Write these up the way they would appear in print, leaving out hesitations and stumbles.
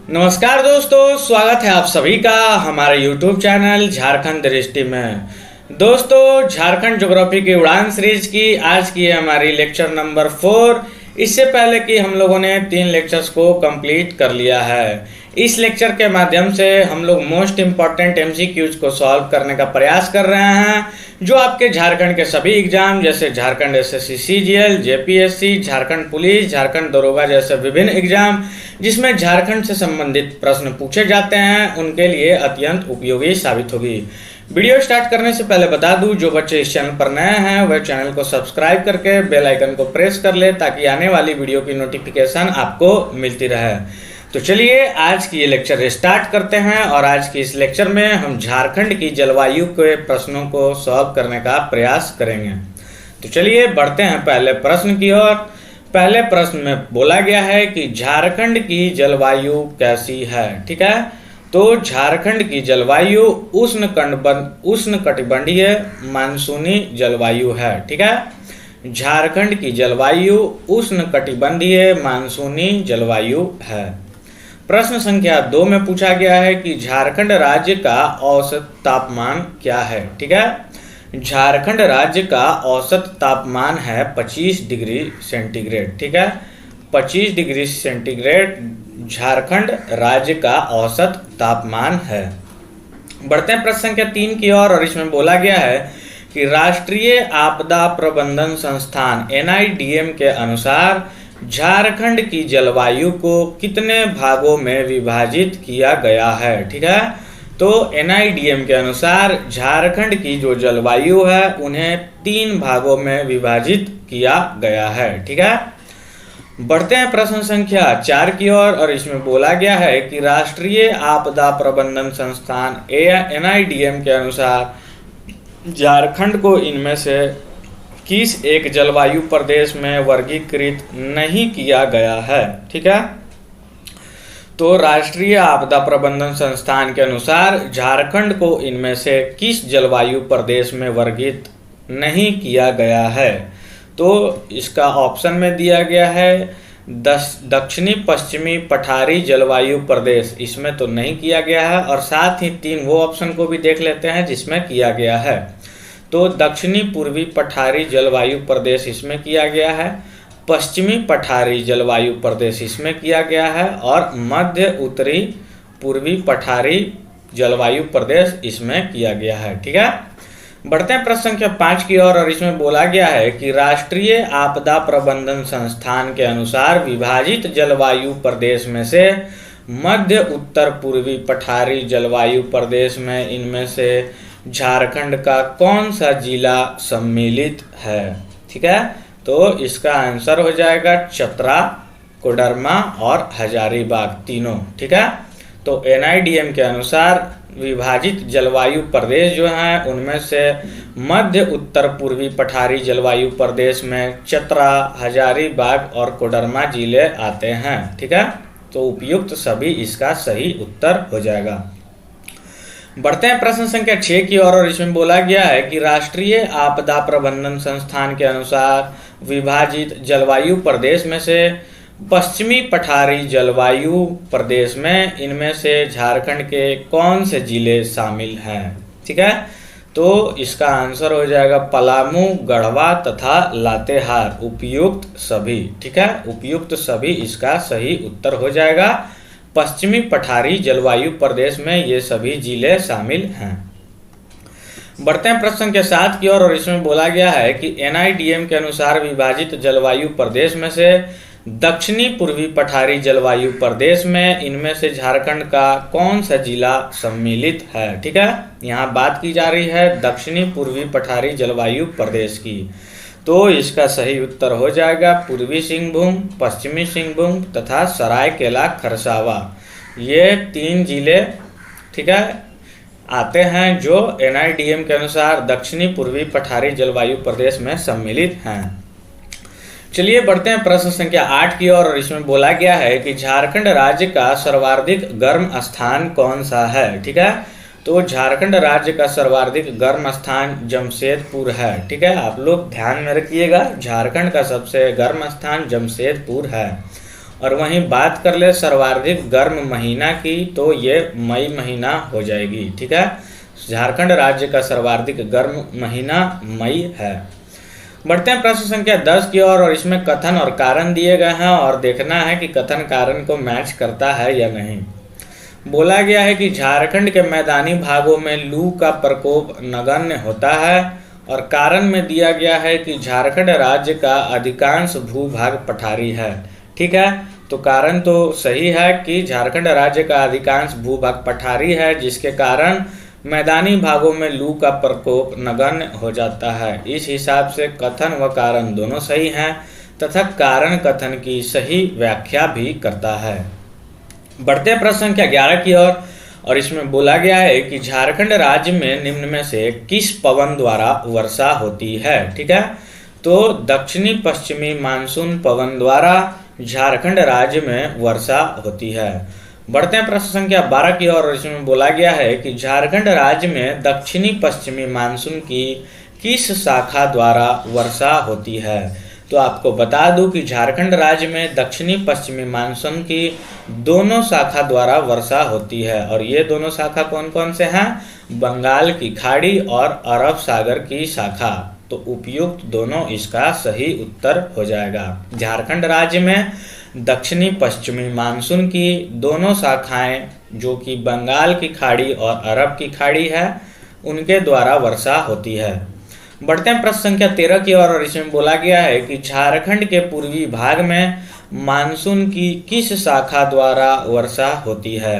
नमस्कार दोस्तों, स्वागत है आप सभी का हमारे YouTube चैनल झारखंड दृष्टि में। दोस्तों, झारखंड ज्योग्राफी की उड़ान सीरीज की आज की है हमारी लेक्चर नंबर 4। इससे पहले कि हम लोगों ने 3 लेक्चर्स को कंप्लीट कर लिया है। इस लेक्चर के माध्यम से हम लोग मोस्ट इम्पॉर्टेंट MCQs को सॉल्व करने का प्रयास कर रहे हैं, जो आपके झारखंड के सभी एग्जाम जैसे Jharkhand SSC CGL, JPSC, Jharkhand police, Jharkhand दरोगा जैसे विभिन्न एग्जाम जिसमें झारखंड से संबंधित प्रश्न पूछे जाते हैं, उनके लिए अत्यंत उपयोगी साबित होगी। वीडियो स्टार्ट करने से पहले बता दूं, जो बच्चे इस चैनल पर नए हैं वह चैनल को सब्सक्राइब करके बेल आइकन को प्रेस कर ले ताकि आने वाली वीडियो की नोटिफिकेशन आपको मिलती रहे। तो चलिए आज की ये लेक्चर स्टार्ट करते हैं और आज की इस लेक्चर में हम झारखंड की जलवायु के प्रश्नों को सॉल्व करने का प्रयास करेंगे। तो चलिए बढ़ते हैं पहले प्रश्न की ओर। पहले प्रश्न में बोला गया है कि झारखंड की जलवायु कैसी है। ठीक है, तो झारखंड की जलवायु उष्णकटिबंधीय मानसूनी जलवायु है। ठीक है, झारखंड की जलवायु उष्णकटिबंधीय मानसूनी जलवायु है। प्रश्न संख्या 2 में पूछा गया है कि झारखंड राज्य का औसत तापमान क्या है। ठीक है, झारखंड राज्य का औसत तापमान है 25 डिग्री सेंटीग्रेड। ठीक है, 25 डिग्री सेंटीग्रेड झारखंड राज्य का औसत तापमान है। बढ़ते हैं प्रश्न संख्या 3 की ओर और इसमें बोला गया है कि राष्ट्रीय आपदा प्रबंधन संस्थान NIDM के अनुसार झारखंड की जलवायु को कितने भागों में विभाजित किया गया है। ठीक है, तो NIDM के अनुसार झारखंड की जो जलवायु है उन्हें 3 भागों में विभाजित किया गया है। ठीक है, बढ़ते हैं प्रश्न संख्या 4 की ओर और इसमें बोला गया है कि राष्ट्रीय आपदा प्रबंधन संस्थान NIDM के अनुसार झारखंड को इनमें से किस एक जलवायु प्रदेश में वर्गीकृत नहीं किया गया है। ठीक है, तो राष्ट्रीय आपदा प्रबंधन संस्थान के अनुसार झारखंड को इनमें से किस जलवायु प्रदेश में वर्गीकृत नहीं किया गया है। तो इसका ऑप्शन में दिया गया है दक्षिणी पश्चिमी पठारी जलवायु प्रदेश, इसमें तो नहीं किया गया है, और साथ ही 3 वो ऑप्शन को भी देख लेते हैं जिसमें किया गया है। तो दक्षिणी पूर्वी पठारी जलवायु प्रदेश इसमें किया गया है, पश्चिमी पठारी जलवायु प्रदेश इसमें किया गया है, और मध्य उत्तरी पूर्वी पठारी जलवायु प्रदेश इसमें किया गया है। ठीक है, बढ़ते हैं प्रश्न संख्या 5 की ओर और इसमें बोला गया है कि राष्ट्रीय आपदा प्रबंधन संस्थान के अनुसार विभाजित जलवायु प्रदेश में से मध्य उत्तर पूर्वी पठारी जलवायु प्रदेश में इनमें से झारखंड का कौन सा जिला सम्मिलित है। ठीक है, तो इसका आंसर हो जाएगा चतरा, कोडरमा और हजारीबाग तीनों। ठीक है, तो NIDM के अनुसार विभाजित जलवायु प्रदेश जो हैं उनमें से मध्य उत्तर पूर्वी पठारी जलवायु प्रदेश में चतरा, हजारीबाग और कोडरमा जिले आते हैं। ठीक है, तो उपयुक्त सभी इसका सही उत्तर हो जाएगा। बढ़ते हैं प्रश्न संख्या 6 की ओर और इसमें बोला गया है कि राष्ट्रीय आपदा प्रबंधन संस्थान के अनुसार विभाजित जलवायु प्रदेश में से पश्चिमी पठारी जलवायु प्रदेश में इनमें से झारखंड के कौन से जिले शामिल हैं। ठीक है, तो इसका आंसर हो जाएगा पलामू, गढ़वा तथा लातेहार, उपयुक्त सभी। ठीक है, उपयुक्त सभी इसका सही उत्तर हो जाएगा। पश्चिमी पठारी जलवायु प्रदेश में ये सभी जिले शामिल हैं। बढ़ते हैं प्रश्न संख्या 7 की ओर और इसमें बोला गया है कि NIDM के अनुसार विभाजित जलवायु प्रदेश में से दक्षिणी पूर्वी पठारी जलवायु प्रदेश में इनमें से झारखंड का कौन सा जिला सम्मिलित है। ठीक है, यहाँ बात की जा रही है दक्षिणी पूर्वी पठारी जलवायु प्रदेश की, तो इसका सही उत्तर हो जाएगा पूर्वी सिंहभूम, पश्चिमी सिंहभूम तथा सरायकेला खरसावा। ये 3 जिले ठीक है आते हैं जो NIDM के अनुसार दक्षिणी पूर्वी पठारी जलवायु प्रदेश में सम्मिलित हैं। चलिए बढ़ते हैं प्रश्न संख्या 8 की ओर और इसमें बोला गया है कि झारखंड राज्य का सर्वाधिक गर्म स्थान कौन सा है। ठीक है, तो झारखंड राज्य का सर्वाधिक गर्म स्थान जमशेदपुर है। ठीक है, आप लोग ध्यान में रखिएगा, झारखंड का सबसे गर्म स्थान जमशेदपुर है। और वहीं बात कर ले सर्वाधिक गर्म महीना की, तो ये मई महीना हो जाएगी। ठीक है, झारखंड राज्य का सर्वाधिक गर्म महीना मई है। बढ़ते हैं प्रश्न संख्या 10 की ओर, और इसमें कथन और कारण दिए गए हैं और देखना है कि कथन कारण को मैच करता है या नहीं। बोला गया है कि झारखंड के मैदानी भागों में लू का प्रकोप नगण्य होता है, और कारण में दिया गया है कि झारखंड राज्य का अधिकांश भूभाग पठारी है। ठीक है, तो कारण तो सही है कि झारखंड राज्य का अधिकांश भूभाग पठारी है, जिसके कारण मैदानी भागों में लू का प्रकोप नगण्य हो जाता है। इस हिसाब से कथन व कारण दोनों सही हैं तथा कारण कथन की सही व्याख्या भी करता है। बढ़ते हैं प्रश्न संख्या 11 की ओर, और इसमें बोला गया है कि झारखंड राज्य में निम्न में से किस पवन द्वारा वर्षा होती है। ठीक है, तो दक्षिणी पश्चिमी मानसून पवन द्वारा झारखंड राज्य में वर्षा होती है। बढ़ते हैं प्रश्न संख्या 12 की ओर, और इसमें बोला गया है कि झारखंड राज्य में दक्षिणी पश्चिमी मानसून की किस शाखा द्वारा वर्षा होती है। तो आपको बता दूं कि झारखंड राज्य में दक्षिणी पश्चिमी मानसून की दोनों शाखा द्वारा वर्षा होती है, और ये दोनों शाखा कौन कौन से हैं? बंगाल की खाड़ी और अरब सागर की शाखा। तो उपयुक्त दोनों इसका सही उत्तर हो जाएगा। झारखंड राज्य में दक्षिणी पश्चिमी मानसून की दोनों शाखाएं, जो कि बंगाल की खाड़ी और अरब की खाड़ी है, उनके द्वारा वर्षा होती है। बढ़ते हैं प्रश्न संख्या 13 की ओर, और इसमें बोला गया है कि झारखंड के पूर्वी भाग में मानसून की किस शाखा द्वारा वर्षा होती है।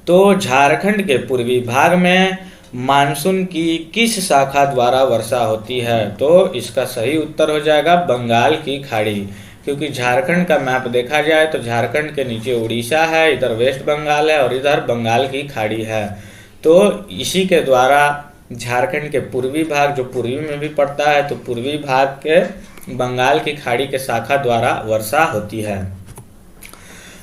तो झारखंड के पूर्वी भाग में मानसून की किस शाखा द्वारा वर्षा होती है। तो इसका सही उत्तर हो जाएगा बंगाल की खाड़ी, क्योंकि झारखंड का मैप देखा जाए तो झारखंड के नीचे उड़ीसा है, इधर वेस्ट बंगाल है और इधर बंगाल की खाड़ी है। तो इसी के द्वारा झारखंड के पूर्वी भाग, जो पूर्वी में भी पड़ता है, तो पूर्वी भाग के बंगाल की खाड़ी के शाखा द्वारा वर्षा होती है।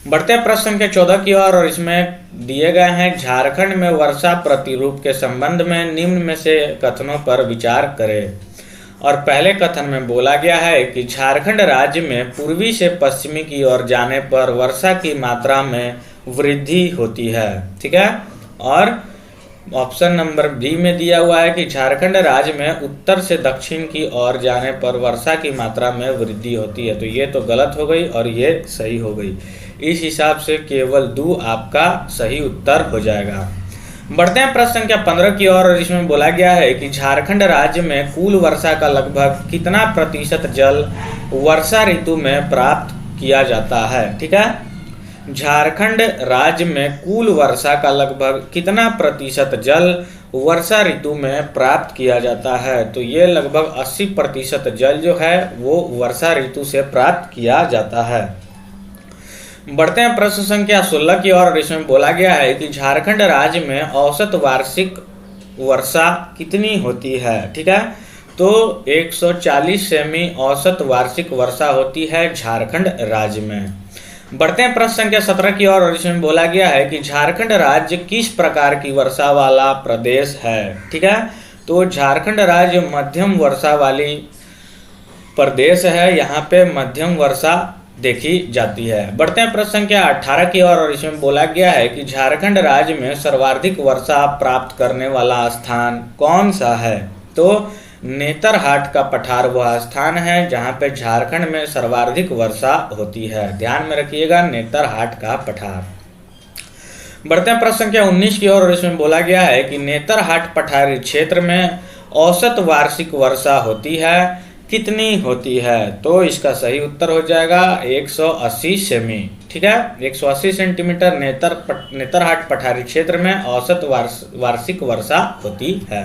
बढ़ते हैं प्रश्न संख्या 14 की ओर, और इसमें दिए गए हैं झारखंड में वर्षा प्रतिरूप के संबंध में निम्न में से कथनों पर विचार करें। और पहले कथन में बोला गया है कि झारखंड राज्य में पूर्वी से पश्चिमी की ओर जाने पर वर्षा की मात्रा में वृद्धि होती है। ठीक है, और ऑप्शन नंबर बी में दिया हुआ है कि झारखंड राज्य में उत्तर से दक्षिण की ओर जाने पर वर्षा की मात्रा में वृद्धि होती है। तो ये तो गलत हो गई और ये सही हो गई। इस हिसाब से केवल 2 आपका सही उत्तर हो जाएगा। बढ़ते हैं प्रश्न संख्या 15 की ओर, और इसमें बोला गया है कि झारखंड राज्य में कुल वर्षा का लगभग कितना प्रतिशत जल वर्षा ऋतु में प्राप्त किया जाता है। ठीक है, झारखंड राज्य में कुल वर्षा का लगभग कितना प्रतिशत जल वर्षा ऋतु में प्राप्त किया जाता है। तो ये लगभग 80% जल जो है वो वर्षा ऋतु से प्राप्त किया जाता है। बढ़ते हैं प्रश्न संख्या 16 की ओर, और इसमें बोला गया है कि झारखंड राज्य में औसत वार्षिक वर्षा कितनी होती है। ठीक है, तो 140 सेमी औसत वार्षिक वर्षा होती है झारखंड राज्य में। बढ़ते हैं प्रश्न संख्या 17 की ओर, और इसमें बोला गया है कि झारखंड राज्य किस प्रकार की वर्षा वाला प्रदेश है। ठीक है, तो झारखंड राज्य मध्यम वर्षा वाली प्रदेश है, यहाँ पे मध्यम वर्षा देखी जाती है। बढ़ते हैं प्रश्न संख्या 18 की ओर, और इसमें बोला गया है कि झारखंड राज्य में सर्वाधिक वर्षा प्राप्त करने वाला स्थान कौन सा है। तो नेतरहाट का पठार वह स्थान है जहां पे झारखंड में सर्वाधिक वर्षा होती है। ध्यान में रखिएगा, नेतरहाट का पठार। बढ़ते हैं प्रश्न संख्या 19 की ओर, और इसमें बोला गया है कि नेतरहाट पठारी क्षेत्र में औसत वार्षिक वर्षा होती है, कितनी होती है। तो इसका सही उत्तर हो जाएगा 180 सेमी। ठीक है, 180 सेंटीमीटर नेतरहाट पठारी क्षेत्र में औसत वार्षिक वर्षा होती है।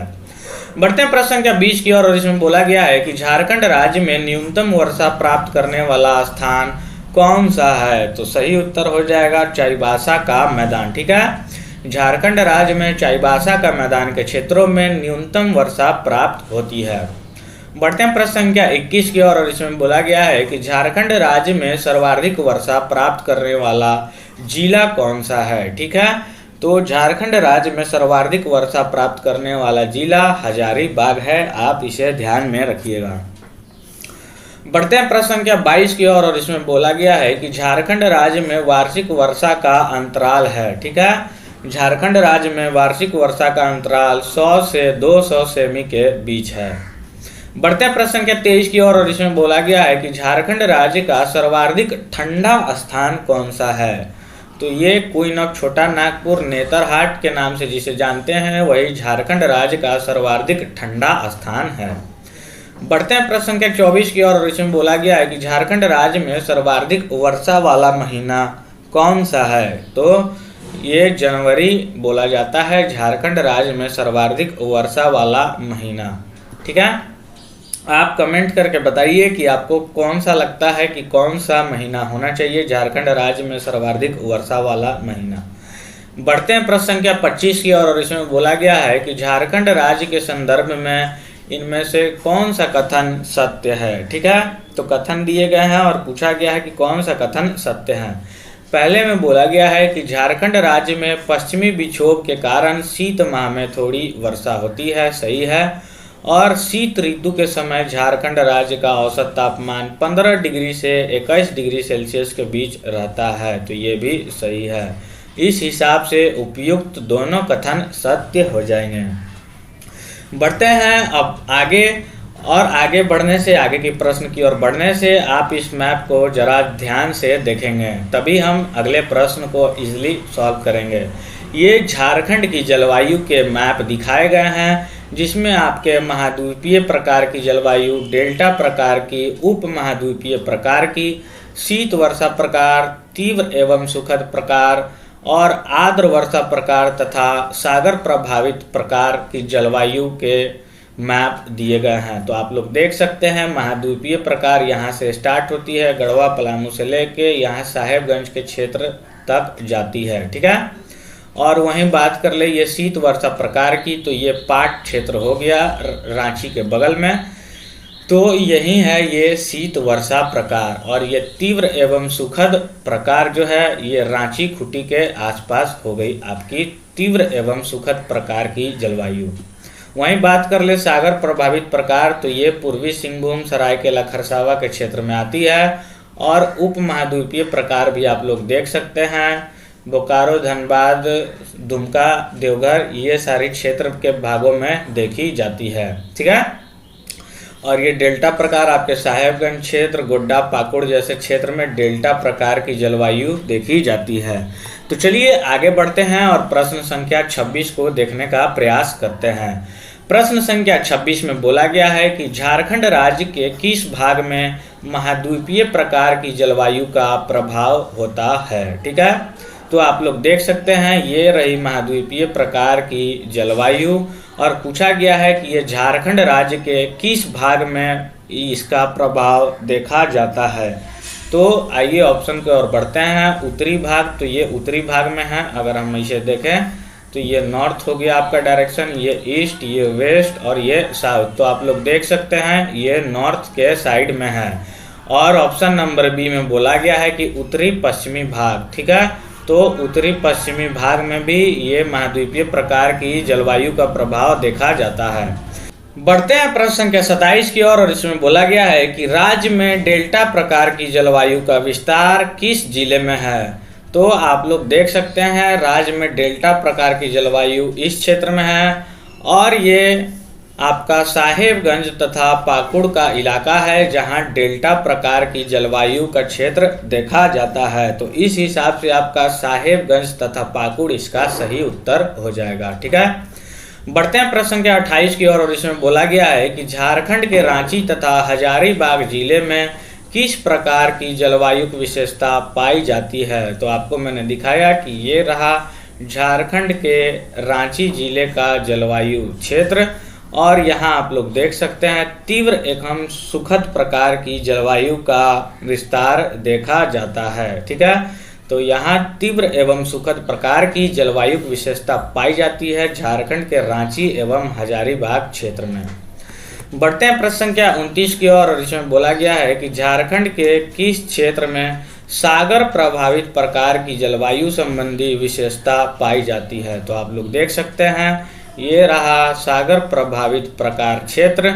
बढ़ते हैं प्रश्न संख्या 20 की ओर, और इसमें बोला गया है कि झारखंड राज्य में न्यूनतम वर्षा प्राप्त करने वाला स्थान कौन सा है। तो सही उत्तर हो जाएगा चाईबासा का मैदान। ठीक है, झारखंड राज्य में चाईबासा का मैदान के क्षेत्रों में न्यूनतम वर्षा प्राप्त होती है। बढ़ते हैं प्रश्न संख्या 21 की ओर, और इसमें बोला गया है कि झारखंड राज्य में सर्वाधिक वर्षा प्राप्त करने वाला जिला कौन सा है। ठीक है, तो झारखंड राज्य में सर्वाधिक वर्षा प्राप्त करने वाला जिला हजारीबाग है। आप इसे ध्यान में रखिएगा। बढ़ते हैं प्रश्न संख्या 22 की ओर और इसमें बोला गया है कि झारखंड राज्य में वार्षिक वर्षा का अंतराल है। ठीक है, झारखंड राज्य में वार्षिक वर्षा का अंतराल 100 से 200 सेमी के बीच है। बढ़ते हैं प्रश्न संख्या 23 की ओर और इसमें बोला गया है कि झारखंड राज्य का सर्वाधिक ठंडा स्थान कौन सा है। तो ये क्वीन ऑफ छोटा नागपुर नेतरहाट के नाम से जिसे जानते हैं वही झारखंड राज्य का सर्वाधिक ठंडा स्थान है। बढ़ते हैं प्रश्न संख्या 24 की ओर और इसमें बोला गया है कि झारखंड राज्य में सर्वाधिक वर्षा वाला महीना कौन सा है। तो ये जनवरी बोला जाता है झारखंड राज्य में सर्वाधिक वर्षा वाला महीना। ठीक है, आप कमेंट करके बताइए कि आपको कौन सा लगता है कि कौन सा महीना होना चाहिए झारखंड राज्य में सर्वाधिक वर्षा वाला महीना। बढ़ते हैं प्रश्न संख्या 25 की ओर और इसमें बोला गया है कि झारखंड राज्य के संदर्भ में इनमें से कौन सा कथन सत्य है। ठीक है, तो कथन दिए गए हैं और पूछा गया है कि कौन सा कथन सत्य है। पहले में बोला गया है कि झारखंड राज्य में पश्चिमी विक्षोभ के कारण शीत माह में थोड़ी वर्षा होती है, सही है। और शीत ऋतु के समय झारखंड राज्य का औसत तापमान 15 डिग्री से 21 डिग्री सेल्सियस के बीच रहता है, तो ये भी सही है। इस हिसाब से उपयुक्त दोनों कथन सत्य हो जाएंगे। बढ़ते हैं अब आगे, और आगे बढ़ने से, आगे के प्रश्न की ओर बढ़ने से आप इस मैप को जरा ध्यान से देखेंगे, तभी हम अगले प्रश्न को इजीली सॉल्व करेंगे। ये झारखंड की जलवायु के मैप दिखाए गए हैं, जिसमें आपके महाद्वीपीय प्रकार की जलवायु, डेल्टा प्रकार की, उप महाद्वीपीय प्रकार की, शीत वर्षा प्रकार, तीव्र एवं सुखद प्रकार और आर्द्र वर्षा प्रकार तथा सागर प्रभावित प्रकार की जलवायु के मैप दिए गए हैं। तो आप लोग देख सकते हैं महाद्वीपीय प्रकार यहाँ से स्टार्ट होती है, गढ़वा पलामू से लेके यहाँ साहेबगंज के क्षेत्र तक जाती है। ठीक है, और वहीं बात कर ले ये शीत वर्षा प्रकार की, तो ये पाट क्षेत्र हो गया रांची के बगल में, तो यही है ये शीत वर्षा प्रकार। और ये तीव्र एवं सुखद प्रकार जो है ये रांची खूंटी के आसपास हो गई आपकी तीव्र एवं सुखद प्रकार की जलवायु। वहीं बात कर ले सागर प्रभावित प्रकार, तो ये पूर्वी सिंहभूम सरायकेला खरसावा के क्षेत्र में आती है। और उप महाद्वीपीय प्रकार भी आप लोग देख सकते हैं, बोकारो, धनबाद, दुमका, देवघर, ये सारी क्षेत्र के भागों में देखी जाती है। ठीक है, और ये डेल्टा प्रकार आपके साहेबगंज क्षेत्र, गोड्डा, पाकुड़ जैसे क्षेत्र में डेल्टा प्रकार की जलवायु देखी जाती है। तो चलिए आगे बढ़ते हैं और प्रश्न संख्या 26 को देखने का प्रयास करते हैं। प्रश्न संख्या 26 में बोला गया है कि झारखंड राज्य के किस भाग में महाद्वीपीय प्रकार की जलवायु का प्रभाव होता है। ठीक है, तो आप लोग देख सकते हैं ये रही महाद्वीपीय प्रकार की जलवायु, और पूछा गया है कि ये झारखंड राज्य के किस भाग में इसका प्रभाव देखा जाता है। तो आइए ऑप्शन की ओर बढ़ते हैं। उत्तरी भाग, तो ये उत्तरी भाग में है। अगर हम इसे देखें तो ये नॉर्थ हो गया आपका डायरेक्शन, ये ईस्ट, ये वेस्ट और ये साउथ। तो आप लोग देख सकते हैं ये नॉर्थ के साइड में है। और ऑप्शन नंबर बी में बोला गया है कि उत्तरी पश्चिमी भाग। ठीक है, तो उत्तरी पश्चिमी भाग में भी ये महाद्वीपीय प्रकार की जलवायु का प्रभाव देखा जाता है। बढ़ते हैं प्रश्न संख्या 27 की ओर और इसमें बोला गया है कि राज्य में डेल्टा प्रकार की जलवायु का विस्तार किस जिले में है। तो आप लोग देख सकते हैं राज्य में डेल्टा प्रकार की जलवायु इस क्षेत्र में है, और ये आपका साहेबगंज तथा पाकुड़ का इलाका है जहां डेल्टा प्रकार की जलवायु का क्षेत्र देखा जाता है। तो इस हिसाब से आपका साहेबगंज तथा पाकुड़ इसका सही उत्तर हो जाएगा। ठीक है, बढ़ते हैं प्रश्न संख्या 28 की ओर और इसमें बोला गया है कि झारखंड के रांची तथा हजारीबाग जिले में किस प्रकार की जलवायु की विशेषता पाई जाती है। तो आपको मैंने दिखाया कि ये रहा झारखंड के रांची जिले का जलवायु क्षेत्र, और यहाँ आप लोग देख सकते हैं तीव्र एवं सुखद प्रकार की जलवायु का विस्तार देखा जाता है। ठीक है, तो यहाँ तीव्र एवं सुखद प्रकार की जलवायु की विशेषता पाई जाती है झारखंड के रांची एवं हजारीबाग क्षेत्र में। बढ़ते हैं प्रश्न संख्या 29 की ओर और इसमें बोला गया है कि झारखंड के किस क्षेत्र में सागर प्रभावित प्रकार की जलवायु संबंधी विशेषता पाई जाती है। तो आप लोग देख सकते हैं ये रहा सागर प्रभावित प्रकार क्षेत्र,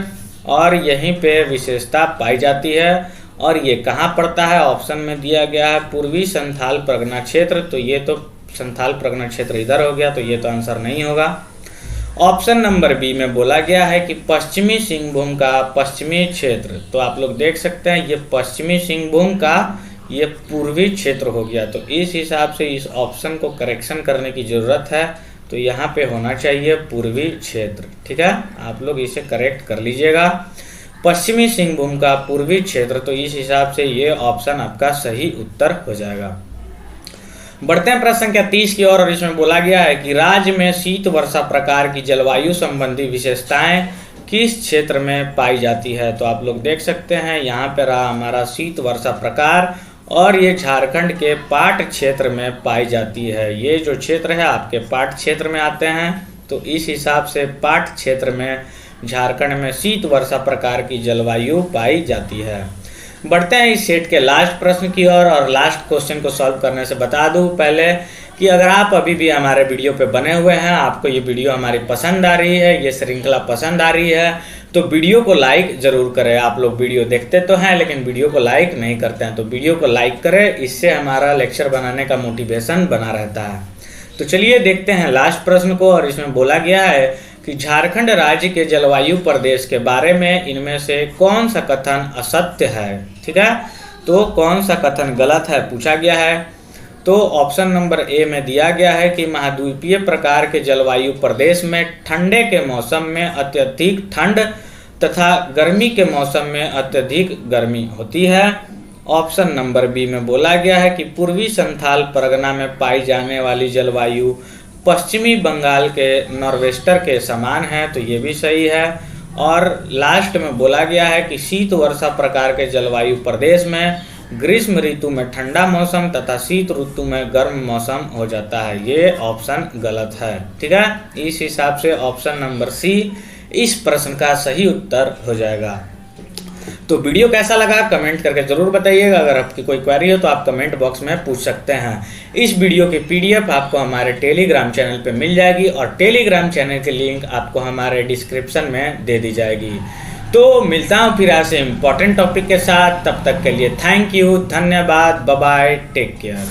और यहीं पे विशेषता पाई जाती है। और ये कहाँ पड़ता है? ऑप्शन में दिया गया है पूर्वी संथाल परगना क्षेत्र, तो ये तो संथाल परगना क्षेत्र इधर हो गया, तो ये तो आंसर नहीं होगा। ऑप्शन नंबर बी में बोला गया है कि पश्चिमी सिंहभूम का पश्चिमी क्षेत्र, तो आप लोग देख सकते हैं ये पश्चिमी सिंहभूम का ये पूर्वी क्षेत्र हो गया, तो इस हिसाब से इस ऑप्शन को करेक्शन करने की ज़रूरत है, तो यहाँ पे होना चाहिए पूर्वी क्षेत्र। ठीक है, आप लोग इसे करेक्ट कर लीजिएगा, पश्चिमी सिंहभूम का पूर्वी क्षेत्र, तो इस हिसाब से ये ऑप्शन आपका सही उत्तर हो जाएगा। बढ़ते हैं प्रश्न संख्या 30 की ओर, और इसमें बोला गया है कि राज्य में शीत वर्षा प्रकार की जलवायु संबंधी विशेषताएं किस क्षेत्र में पाई जाती है? तो आप लोग देख सकते हैं यहाँ पे रहा हमारा शीत वर्षा प्रकार, और ये झारखंड के पाट क्षेत्र में पाई जाती है। ये जो क्षेत्र है आपके पाट क्षेत्र में आते हैं, तो इस हिसाब से पाट क्षेत्र में झारखंड में शीत वर्षा प्रकार की जलवायु पाई जाती है। बढ़ते हैं इस सेट के लास्ट प्रश्न की ओर, और लास्ट क्वेश्चन को सॉल्व करने से बता दूं पहले कि अगर आप अभी भी हमारे वीडियो पे बने हुए हैं, आपको ये वीडियो हमारी पसंद आ रही है, ये श्रृंखला पसंद आ रही है, तो वीडियो को लाइक जरूर करें। आप लोग वीडियो देखते तो हैं लेकिन वीडियो को लाइक नहीं करते हैं, तो वीडियो को लाइक करें, इससे हमारा लेक्चर बनाने का मोटिवेशन बना रहता है। तो चलिए देखते हैं लास्ट प्रश्न को, और इसमें बोला गया है कि झारखंड राज्य के जलवायु प्रदेश के बारे में इनमें से कौन सा कथन असत्य है? ठीक है, तो कौन सा कथन गलत है पूछा गया है। तो ऑप्शन नंबर ए में दिया गया है कि महाद्वीपीय प्रकार के जलवायु प्रदेश में ठंडे के मौसम में अत्यधिक ठंड तथा गर्मी के मौसम में अत्यधिक गर्मी होती है। ऑप्शन नंबर बी में बोला गया है कि पूर्वी संथाल परगना में पाई जाने वाली जलवायु पश्चिमी बंगाल के नॉर्वेस्टर के समान है, तो ये भी सही है। और लास्ट में बोला गया है कि शीत वर्षा प्रकार के जलवायु प्रदेश में ग्रीष्म ऋतु में ठंडा मौसम तथा शीत ऋतु में गर्म मौसम हो जाता है। ये ऑप्शन गलत है। ठीक है, इस हिसाब से ऑप्शन नंबर सी इस प्रश्न का सही उत्तर हो जाएगा। तो वीडियो कैसा लगा कमेंट करके जरूर बताइएगा। अगर आपकी कोई क्वेरी हो तो आप कमेंट बॉक्स में पूछ सकते हैं। इस वीडियो की पीडीएफ आपको हमारे टेलीग्राम चैनल पे मिल जाएगी, और टेलीग्राम चैनल की लिंक आपको हमारे डिस्क्रिप्शन में दे दी जाएगी। तो मिलता हूँ फिर ऐसे इम्पोर्टेंट टॉपिक के साथ, तब तक के लिए थैंक यू, धन्यवाद, बाय बाय, टेक केयर।